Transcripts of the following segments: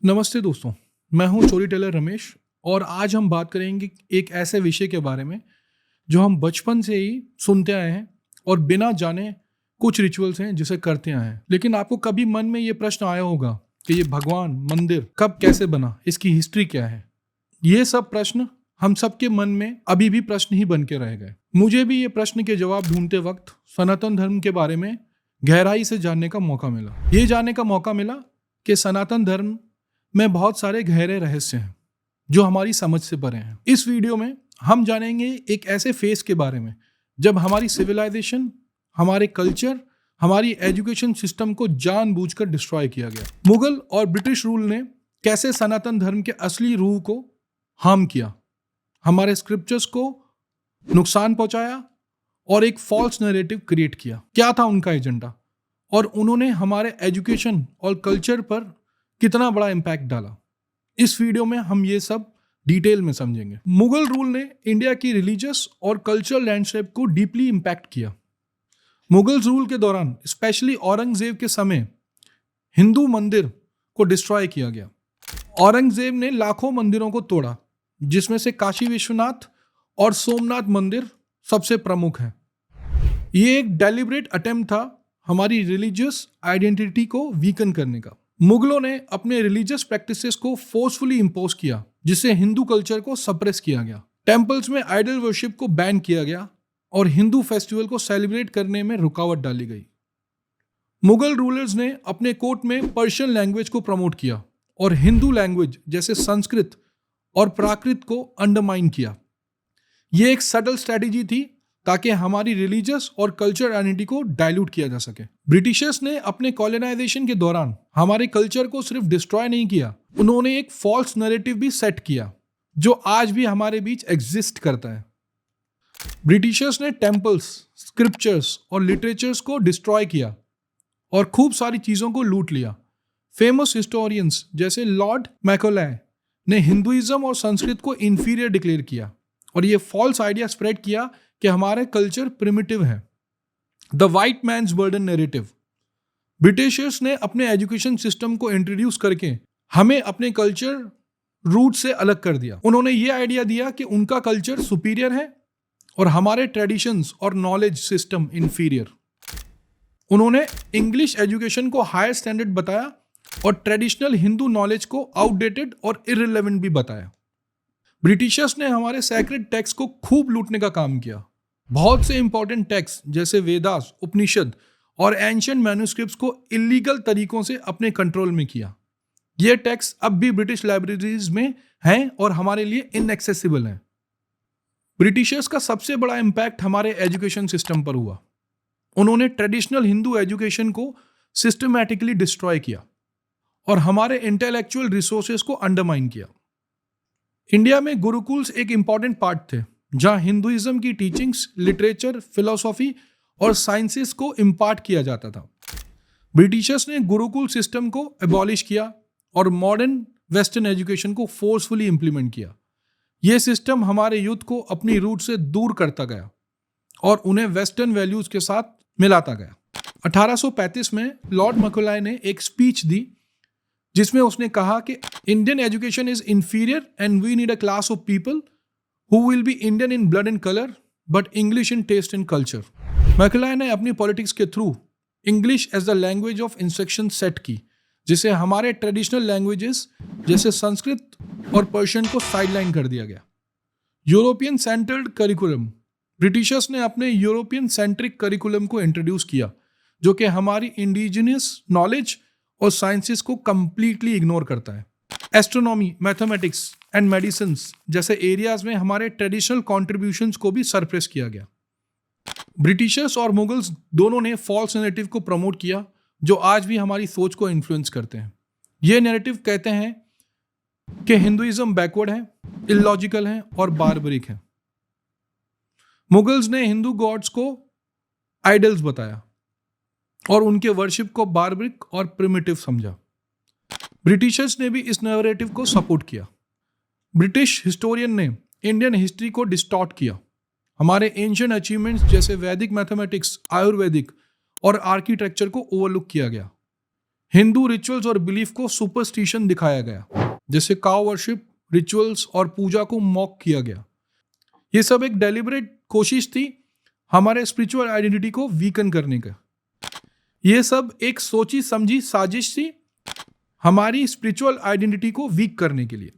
नमस्ते दोस्तों, मैं हूं स्टोरी टेलर रमेश और आज हम बात करेंगे एक ऐसे विषय के बारे में जो हम बचपन से ही सुनते आए हैं और बिना जाने कुछ रिचुअल्स हैं जिसे करते आए हैं। लेकिन आपको कभी मन में ये प्रश्न आया होगा कि ये भगवान मंदिर कब कैसे बना, इसकी हिस्ट्री क्या है। ये सब प्रश्न हम सबके मन में अभी भी प्रश्न ही बन के रह गए। मुझे भी ये प्रश्न के जवाब ढूंढते वक्त सनातन धर्म के बारे में गहराई से जानने का मौका मिला। ये जानने का मौका मिला कि सनातन धर्म में बहुत सारे गहरे रहस्य हैं जो हमारी समझ से परे हैं। इस वीडियो में हम जानेंगे एक ऐसे फेस के बारे में जब हमारी सिविलाइजेशन, हमारे कल्चर, हमारी एजुकेशन सिस्टम को जानबूझकर डिस्ट्रॉय किया गया। मुगल और ब्रिटिश रूल ने कैसे सनातन धर्म के असली रूह को हार्म किया, हमारे स्क्रिप्चर्स को नुकसान पहुंचाया और एक फॉल्स नैरेटिव क्रिएट किया। क्या था उनका एजेंडा और उन्होंने हमारे एजुकेशन और कल्चर पर कितना बड़ा इंपैक्ट डाला। इस वीडियो में हम ये सब डिटेल में समझेंगे। मुगल रूल ने इंडिया की रिलीजियस और कल्चरल लैंडस्केप को डीपली इंपैक्ट किया। मुगल रूल के दौरान स्पेशली औरंगजेब के समय हिंदू मंदिर को डिस्ट्रॉय किया गया। औरंगजेब ने लाखों मंदिरों को तोड़ा, जिसमें से काशी विश्वनाथ और सोमनाथ मंदिर सबसे प्रमुख हैं। ये एक डेलिब्रेट अटेम्प्ट था हमारी रिलीजियस आइडेंटिटी को वीकन करने का। मुगलों ने अपने रिलीजियस प्रैक्टिसेस को फोर्सफुली इंपोज किया, जिससे हिंदू कल्चर को सप्रेस किया गया। टेम्पल्स में आइडल वर्शिप को बैन किया गया और हिंदू फेस्टिवल को सेलिब्रेट करने में रुकावट डाली गई। मुगल रूलर्स ने अपने कोर्ट में पर्शियन लैंग्वेज को प्रमोट किया और हिंदू लैंग्वेज जैसे संस्कृत और प्राकृत को अंडरमाइन किया। यह एक सटल स्ट्रैटेजी थी ताकि हमारी रिलीजियस और कल्चर आइडेंटिटी को डाइल्यूट किया जा सके। ब्रिटिशर्स ने अपने कॉलोनाइजेशन के दौरान हमारे कल्चर को सिर्फ डिस्ट्रॉय नहीं किया, उन्होंने एक फॉल्स नैरेटिव भी सेट किया जो आज भी हमारे बीच एग्जिस्ट करता है। ब्रिटिशर्स ने टेम्पल्स, स्क्रिप्चर्स और लिटरेचर्स को डिस्ट्रॉय किया और खूब सारी चीजों को लूट लिया। फेमस हिस्टोरियंस जैसे लॉर्ड मैकॉले ने हिंदुइज्म और संस्कृत को इंफीरियर डिक्लेयर किया और ये फॉल्स आइडिया स्प्रेड किया कि हमारे कल्चर प्रिमिटिव है। The white man's burden narrative. Britishers ने अपने एजुकेशन सिस्टम को इंट्रोड्यूस करके हमें अपने कल्चर रूट से अलग कर दिया। उन्होंने ये आइडिया दिया कि उनका कल्चर सुपीरियर है और हमारे ट्रेडिशंस और नॉलेज सिस्टम इंफीरियर। उन्होंने इंग्लिश एजुकेशन को हायर स्टैंडर्ड बताया और ट्रेडिशनल हिंदू नॉलेज को आउटडेटेड और इररिलेवेंट भी बताया। ब्रिटिशर्स ने हमारे सैक्रेड टेक्स्ट को खूब लूटने का काम किया। बहुत से इंपॉर्टेंट टेक्स्ट जैसे वेदास, उपनिषद और एंशिएंट मैन्युस्क्रिप्ट्स को इलीगल तरीकों से अपने कंट्रोल में किया। ये टेक्स्ट अब भी ब्रिटिश लाइब्रेरीज में हैं और हमारे लिए इनएक्सेसिबल हैं। ब्रिटिशर्स का सबसे बड़ा इंपैक्ट हमारे एजुकेशन सिस्टम पर हुआ। उन्होंने ट्रेडिशनल हिंदू एजुकेशन को सिस्टमैटिकली डिस्ट्रॉय किया और हमारे इंटेलेक्चुअल रिसोर्सेज को अंडरमाइन किया। इंडिया में गुरुकुल्स एक इंपॉर्टेंट पार्ट थे, जहां हिंदुइज्म की टीचिंग्स, लिटरेचर, फिलोसॉफी और साइंसेस को इम्पार्ट किया जाता था। ब्रिटिशर्स ने गुरुकुल सिस्टम को एबॉलिश किया और मॉडर्न वेस्टर्न एजुकेशन को फोर्सफुली इंप्लीमेंट किया। यह सिस्टम हमारे यूथ को अपनी रूट से दूर करता गया और उन्हें वेस्टर्न वैल्यूज के साथ मिलाता गया। 1835 में लॉर्ड मैकॉले ने एक स्पीच दी जिसमें उसने कहा कि Indian education is inferior and we need a class of people who will be Indian in blood and colour but English in taste and culture. Macaulay ने अपनी पॉलिटिक्स के through English as the language of instruction set की, जिसे हमारे traditional languages जैसे संस्कृत और Persian को sideline कर दिया गया। European सेंट्रड curriculum. ब्रिटिशर्स ने अपने यूरोपियन सेंट्रिक करिकुलम को इंट्रोड्यूस किया, जो कि हमारी इंडिजिनियस नॉलेज और साइंसेस को कंप्लीटली इग्नोर करता है। एस्ट्रोनॉमी, मैथमेटिक्स एंड मेडिसिन जैसे एरियाज में हमारे ट्रेडिशनल कॉन्ट्रीब्यूशंस को भी सरप्रेस किया गया। ब्रिटिशर्स और मुगल्स दोनों ने फॉल्स नैरेटिव को प्रमोट किया जो आज भी हमारी सोच को इन्फ्लुएंस करते हैं। ये नैरेटिव कहते हैं कि हिंदुइज्म बैकवर्ड है, इलॉजिकल है और बारबरिक है। मुगल्स ने हिंदू गॉड्स को आइडल्स बताया और उनके वर्शिप को बारबरिक और प्रिमिटिव समझा। ब्रिटिशर्स ने भी इस नैरेटिव को सपोर्ट किया। ब्रिटिश हिस्टोरियन ने इंडियन हिस्ट्री को डिस्टॉर्ट किया। हमारे एंशिएंट अचीवमेंट्स जैसे वैदिक मैथमेटिक्स, आयुर्वेदिक और आर्किटेक्चर को ओवरलुक किया गया। हिंदू रिचुअल्स और बिलीफ को सुपरस्टिशन दिखाया गया, जैसे काउ वर्शिप, रिचुअल्स और पूजा को मॉक किया गया। ये सब एक डेलिबरेट कोशिश थी हमारे स्पिरिचुअल आइडेंटिटी को वीकन करने का। ये सब एक सोची समझी साजिश थी हमारी स्पिरिचुअल आइडेंटिटी को वीक करने के लिए।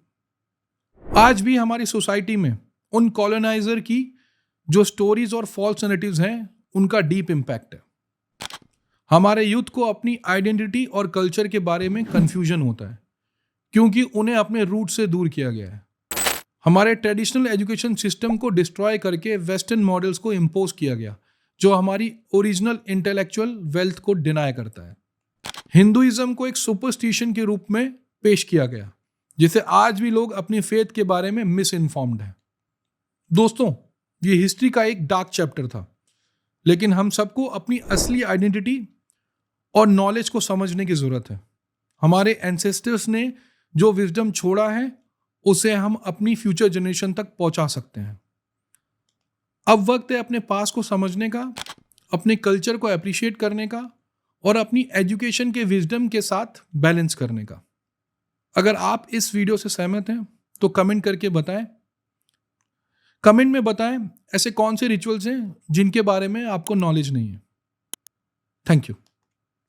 आज भी हमारी सोसाइटी में उन कॉलोनाइजर की जो स्टोरीज और फॉल्स नैरेटिव्स हैं, उनका डीप इम्पैक्ट है। हमारे यूथ को अपनी आइडेंटिटी और कल्चर के बारे में कंफ्यूजन होता है, क्योंकि उन्हें अपने रूट से दूर किया गया है। हमारे ट्रेडिशनल एजुकेशन सिस्टम को डिस्ट्रॉय करके वेस्टर्न मॉडल्स को इम्पोज किया गया, जो हमारी ओरिजिनल इंटेलेक्चुअल वेल्थ को डिनाय करता है। हिंदुइज्म को एक सुपरस्टिशन के रूप में पेश किया गया, जिसे आज भी लोग अपनी फेथ के बारे में मिस इन्फॉर्म्ड हैं। दोस्तों, ये हिस्ट्री का एक डार्क चैप्टर था, लेकिन हम सबको अपनी असली आइडेंटिटी और नॉलेज को समझने की जरूरत है। हमारे एंसेस्टर्स ने जो विजडम छोड़ा है, उसे हम अपनी फ्यूचर जनरेशन तक पहुंचा सकते हैं। अब वक्त है अपने पास को समझने का, अपने कल्चर को अप्रिशिएट करने का और अपनी एजुकेशन के विजडम के साथ बैलेंस करने का। अगर आप इस वीडियो से सहमत हैं तो कमेंट करके बताएं। कमेंट में बताएं ऐसे कौन से रिचुअल्स हैं जिनके बारे में आपको नॉलेज नहीं है। Thank you.